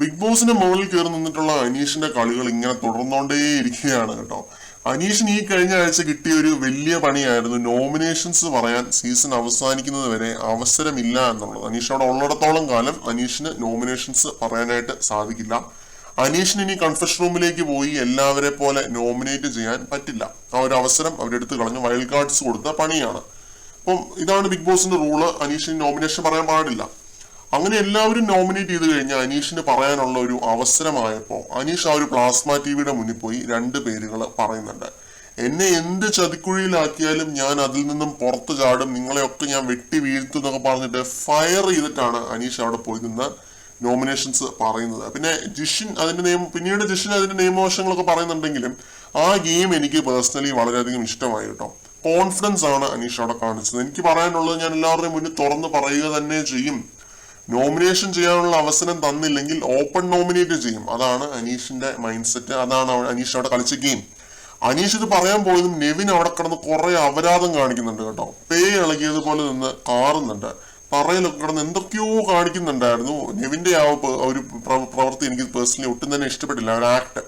Big ബോസിന്റെ മുകളിൽ കയറി നിന്നിട്ടുള്ള അനീഷിന്റെ കളികൾ ഇങ്ങനെ തുടർന്നുകൊണ്ടേ ഇരിക്കുകയാണ് കേട്ടോ. അനീഷിന് ഈ കഴിഞ്ഞ ആഴ്ച കിട്ടിയ ഒരു വലിയ പണിയായിരുന്നു നോമിനേഷൻസ് പറയാൻ സീസൺ അവസാനിക്കുന്നത് വരെ അവസരമില്ല എന്നുള്ളത്. അനീഷ് അവിടെ ഉള്ളിടത്തോളം കാലം അനീഷിന് നോമിനേഷൻസ് പറയാനായിട്ട് സാധിക്കില്ല. അനീഷിന് ഇനി കൺഫെഷൻ റൂമിലേക്ക് പോയി എല്ലാവരെ പോലെ നോമിനേറ്റ് ചെയ്യാൻ പറ്റില്ല. ആ ഒരു അവസരം അവരെടുത്ത് കളഞ്ഞു. വൈൽഡ് കാർഡ്സ് കൊടുത്ത പണിയാണ്. അപ്പം ഇതാണ് ബിഗ് ബോസിന്റെ റൂള്. അനീഷിന് നോമിനേഷൻ പറയാൻ പാടില്ല. അങ്ങനെ എല്ലാവരും നോമിനേറ്റ് ചെയ്ത് കഴിഞ്ഞാൽ അനീഷിന് പറയാനുള്ള ഒരു അവസരമായപ്പോൾ അനീഷ് ആ ഒരു പ്ലാസ്മ ടിവിയുടെ മുന്നിൽ പോയി 2 പേരുകൾ പറയുന്നുണ്ട്. എന്നെ എന്ത് ചതിക്കുഴിയിലാക്കിയാലും ഞാൻ അതിൽ നിന്നും പുറത്തു ചാടും, നിങ്ങളെയൊക്കെ ഞാൻ വെട്ടി വീഴ്ത്തും എന്നൊക്കെ പറഞ്ഞിട്ട് ഫയർ ചെയ്തിട്ടാണ് അനീഷ് അവിടെ പോയി നിന്ന് നോമിനേഷൻസ് പറയുന്നത്. പിന്നെ പിന്നീട് ജിഷിൻ അതിന്റെ നിയമവശങ്ങളൊക്കെ പറയുന്നുണ്ടെങ്കിലും ആ ഗെയിം എനിക്ക് പേഴ്സണലി വളരെയധികം ഇഷ്ടമായി കേട്ടോ. കോൺഫിഡൻസ് ആണ് അനീഷ് അവിടെ കാണിച്ചത്. എനിക്ക് പറയാനുള്ളത് ഞാൻ എല്ലാവരുടെയും മുന്നിൽ തുറന്ന് പറയുക തന്നെ ചെയ്യും. നോമിനേഷൻ ചെയ്യാനുള്ള അവസരം തന്നില്ലെങ്കിൽ ഓപ്പൺ നോമിനേറ്റ് ചെയ്യും. അതാണ് അനീഷിന്റെ മൈൻഡ് സെറ്റ്. അതാണ് അനീഷ് അവിടെ കളിച്ച ഗെയിം. അനീഷ് ഇത് പറയാൻ പോയതും നെവിൻ അവിടെ കിടന്ന് കുറെ അപരാധം കാണിക്കുന്നുണ്ട് കേട്ടോ. പേ ഇളകിയതുപോലെ നിന്ന് കാറുന്നുണ്ട്. പറയിലൊക്കെ കിടന്ന് എന്തൊക്കെയോ കാണിക്കുന്നുണ്ടായിരുന്നു. നെവിന്റെ ആ ഒരു പ്രവൃത്തി എനിക്ക് പേഴ്സണലി ഒട്ടും തന്നെ ഇഷ്ടപ്പെട്ടില്ല, ഒരു ആക്ട്.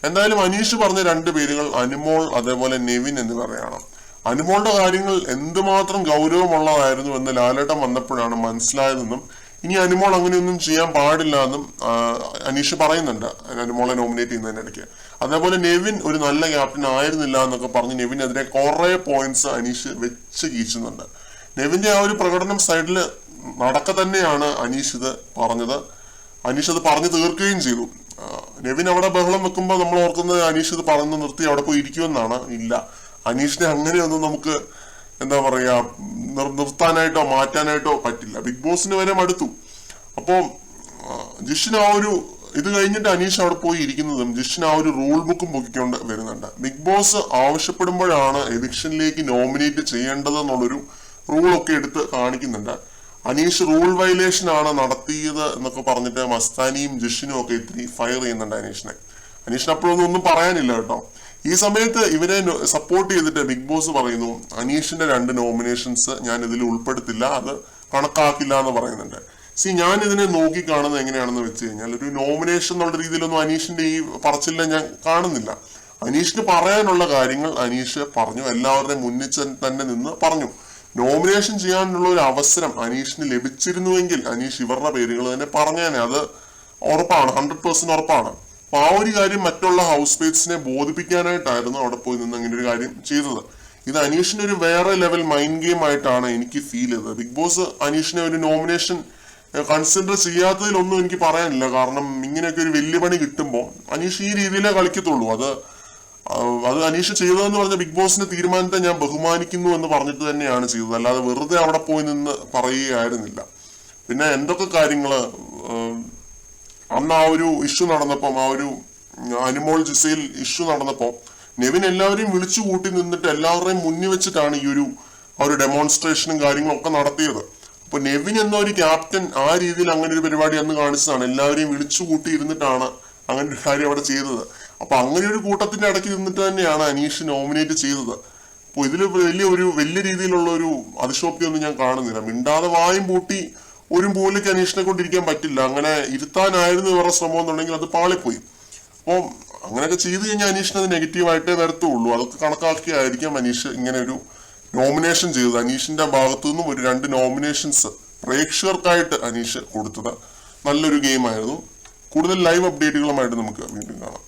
എന്തായാലും അനീഷ് പറഞ്ഞ 2 പേരുകൾ അനുമോൾ അതേപോലെ നെവിൻ എന്ന് പറയണം. അനുമോളുടെ കാര്യങ്ങൾ എന്തുമാത്രം ഗൗരവമുള്ളതായിരുന്നു എന്ന് ലാലേട്ടൻ വന്നപ്പോഴാണ് മനസ്സിലായതെന്നും ഇനി അനുമോൾ അങ്ങനെയൊന്നും ചെയ്യാൻ പാടില്ല എന്നും അനീഷ് പറയുന്നുണ്ട് അനുമോളെ നോമിനേറ്റ് ചെയ്യുന്നതിനിടയ്ക്ക്. അതേപോലെ നെവിൻ ഒരു നല്ല ക്യാപ്റ്റൻ ആയിരുന്നില്ല എന്നൊക്കെ പറഞ്ഞ് നെവിനെതിരെ കുറെ പോയിന്റ്സ് അനീഷ് വെച്ച് കീച്ചുന്നുണ്ട്. നെവിന്റെ ആ ഒരു പ്രകടനം സൈഡിൽ നടക്ക തന്നെയാണ് അനീഷ് ഇത് പറഞ്ഞത്. അനീഷ് അത് പറഞ്ഞു തീർക്കുകയും ചെയ്തു. നെവിൻ അവിടെ ബഹളം വെക്കുമ്പോൾ നമ്മൾ ഓർക്കുന്നത് അനീഷ് ഇത് പറഞ്ഞു നിർത്തി അവിടെ പോയി ഇരിക്കുമെന്നാണ്. ഇല്ല, അനീഷിനെ അങ്ങനെയൊന്നും നമുക്ക് എന്താ പറയാ നിർത്താനായിട്ടോ മാറ്റാനായിട്ടോ പറ്റില്ല. ബിഗ് ബോസിന് വരെ മടുത്തു. അപ്പോ ജിഷിന് ആ ഒരു ഇത് കഴിഞ്ഞിട്ട് അനീഷ് അവിടെ പോയി ഇരിക്കുന്നതും ജിഷിന് ആ ഒരു റൂൾ ബുക്കും പൊക്കിക്കൊണ്ട് വരുന്നുണ്ട്. ബിഗ് ബോസ് ആവശ്യപ്പെടുമ്പോഴാണ് എവിക്ഷനിലേക്ക് നോമിനേറ്റ് ചെയ്യേണ്ടതെന്നുള്ളൊരു റൂളൊക്കെ എടുത്ത് കാണിക്കുന്നുണ്ട്. അനീഷ് റൂൾ വയലേഷൻ ആണ് നടത്തിയത് എന്നൊക്കെ പറഞ്ഞിട്ട് മസ്താനിയും ജിഷിനും ഒക്കെ ഇത്തിരി ഫയർ ചെയ്യുന്നുണ്ട് അനീഷിനെ. അനീഷിന് അപ്പോഴൊന്നും ഒന്നും പറയാനില്ല കേട്ടോ. ഈ സമയത്ത് ഇവരെ സപ്പോർട്ട് ചെയ്തിട്ട് ബിഗ് ബോസ് പറയുന്നു അനീഷിന്റെ 2 നോമിനേഷൻസ് ഞാൻ ഇതിൽ ഉൾപ്പെടുത്തില്ല, അത് കണക്കാക്കില്ല എന്ന് പറയുന്നുണ്ട്. ഞാൻ ഇതിനെ നോക്കി കാണുന്നത് എങ്ങനെയാണെന്ന് വെച്ച് കഴിഞ്ഞാൽ ഒരു നോമിനേഷൻ എന്നുള്ള രീതിയിലൊന്നും അനീഷിന്റെ ഈ പറച്ചില്ല ഞാൻ കാണുന്നില്ല. അനീഷിന് പറയാനുള്ള കാര്യങ്ങൾ അനീഷ് പറഞ്ഞു, എല്ലാവരുടെയും മുന്നിൽ തന്നെ നിന്ന് പറഞ്ഞു. നോമിനേഷൻ ചെയ്യാനുള്ള ഒരു അവസരം അനീഷിന് ലഭിച്ചിരുന്നുവെങ്കിൽ അനീഷ് ഇവരുടെ പേരുകൾ തന്നെ പറഞ്ഞേനെ. അത് ഉറപ്പാണ്, 100% ഉറപ്പാണ്. അപ്പൊ ആ ഒരു കാര്യം മറ്റുള്ള ഹൗസ് മേറ്റ്സിനെ ബോധിപ്പിക്കാനായിട്ടായിരുന്നു അവിടെ പോയി നിന്ന് അങ്ങനെ ഒരു കാര്യം ചെയ്തത്. ഇത് അനീഷിന് ഒരു വേറെ ലെവൽ മൈൻഡ് ഗെയിം ആയിട്ടാണ് എനിക്ക് ഫീൽ ചെയ്തത്. ബിഗ് ബോസ് അനീഷിനെ ഒരു നോമിനേഷൻ കൺസിഡർ ചെയ്യാത്തതിലൊന്നും എനിക്ക് പറയാനില്ല. കാരണം ഇങ്ങനെയൊക്കെ ഒരു വലിയ പണി കിട്ടുമ്പോൾ അനീഷ് ഈ രീതിയിലേ കളിക്കത്തുള്ളൂ. അത് അനീഷ് ചെയ്തതെന്ന് പറഞ്ഞ ബിഗ് ബോസിന്റെ തീരുമാനത്തെ ഞാൻ ബഹുമാനിക്കുന്നു എന്ന് പറഞ്ഞിട്ട് തന്നെയാണ് ചെയ്തത്. അല്ലാതെ വെറുതെ അവിടെ പോയി നിന്ന് പറയുകയായിരുന്നില്ല. പിന്നെ എന്തൊക്കെ കാര്യങ്ങള് അന്ന് ആ ഒരു ഇഷ്യൂ നടന്നപ്പം, ആ ഒരു അനുമോൾ ജിസയിൽ ഇഷ്യൂ നടന്നപ്പോ നെവിൻ എല്ലാവരെയും വിളിച്ചു കൂട്ടി നിന്നിട്ട് എല്ലാവരുടെയും മുന്നിൽ വെച്ചിട്ടാണ് ഈ ഒരു ഡെമോൺസ്ട്രേഷനും കാര്യങ്ങളും ഒക്കെ നടത്തിയത്. അപ്പൊ നെവിൻ എന്ന ഒരു ക്യാപ്റ്റൻ ആ രീതിയിൽ അങ്ങനെ ഒരു പരിപാടി അന്ന് കാണിച്ചതാണ്. എല്ലാവരെയും വിളിച്ചു കൂട്ടി ഇരുന്നിട്ടാണ് അങ്ങനെ ഒരു കാര്യം അവിടെ ചെയ്തത്. അപ്പൊ അങ്ങനെ ഒരു കൂട്ടത്തിന്റെ ഇടയ്ക്ക് നിന്നിട്ട് തന്നെയാണ് അനീഷ് നോമിനേറ്റ് ചെയ്തത്. അപ്പൊ ഇതിൽ വലിയ രീതിയിലുള്ള ഒരു അതിശോക്തിയൊന്നും ഞാൻ കാണുന്നില്ല. മിണ്ടാതെ വായും പൂട്ടി ഒരു മൂലയ്ക്ക് അനീഷിനെ കൊണ്ടിരിക്കാൻ പറ്റില്ല. അങ്ങനെ ഇരുത്താനായിരുന്നു ഇവരുടെ ശ്രമം എന്നുണ്ടെങ്കിൽ അത് പാളിപ്പോയി. അപ്പോൾ അങ്ങനെയൊക്കെ ചെയ്ത് കഴിഞ്ഞാൽ അനീഷിന് അത് നെഗറ്റീവായിട്ടേ വരത്തുള്ളൂ. അതൊക്കെ കണക്കാക്കിയായിരിക്കാം അനീഷ് ഇങ്ങനെ ഒരു നോമിനേഷൻ ചെയ്തത്. അനീഷിന്റെ ഭാഗത്തു നിന്നും ഒരു 2 നോമിനേഷൻസ് പ്രേക്ഷകർക്കായിട്ട് അനീഷ് കൊടുത്തത് നല്ലൊരു ഗെയിം ആയിരുന്നു. കൂടുതൽ ലൈവ് അപ്ഡേറ്റുകളുമായിട്ട് നമുക്ക് വീണ്ടും കാണാം.